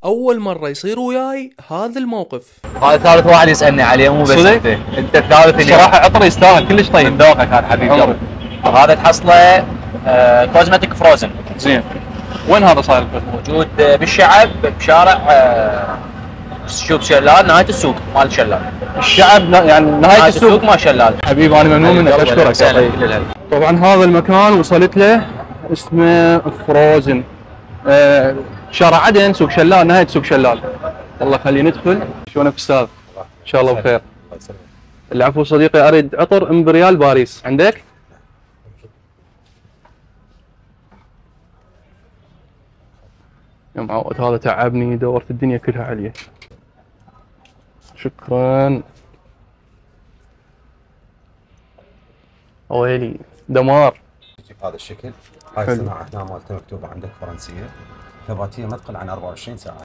اول مرة يصير وياي هذا الموقف. هذا ثالث واحد يسالني عليه مو بس انت الثالث اليوم. صراحه عطر يستاهل كلش طيب من ذوقك هذا حبيب قلبي. هذا تحصله كوزمتيك فروزن. زين وين هذا صاير؟ موجود بالشعب بشارع شوف شلال نهايه السوق مال شلال. الشعب يعني نهايه السوق مال شلال. حبيبي انا ممنون منك اشكرك يا طيب. طبعا هذا المكان وصلت له اسمه فروزن شارع عدن سوق شلال نهايه سوق شلال. والله خلينا ندخل. شلونك استاذ؟ ان شاء الله بخير. العفو صديقي اريد عطر امبريال باريس عندك؟ يا معود هذا تعبني دورت الدنيا كلها عليه. شكرا. ويلي دمار. بهذا الشكل هاي الصناعه هنا مالته مكتوبه عندك فرنسيه ثباتيه ما تقل عن 24 ساعه.